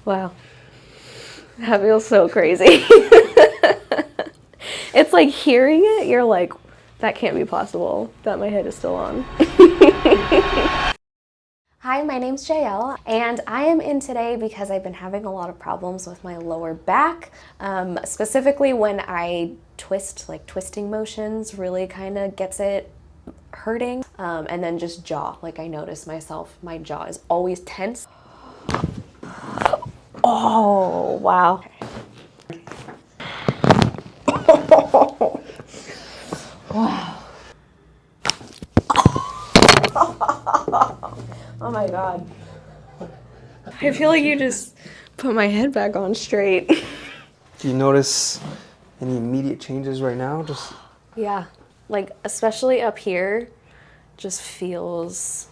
Wow. That feels so crazy. It's like hearing it, you're like, that can't be possible that my head is still on. Hi, my name's Jael, and I am in today because I've been having a lot of problems with my lower back. Specifically when I twist, like twisting motions really kind of gets it hurting. And then just jaw, like I notice myself, my jaw is always tense. Oh, wow. Wow. Oh my God. I feel like you just put my head back on straight. Do you notice any immediate changes right now? Yeah, like especially up here, just feels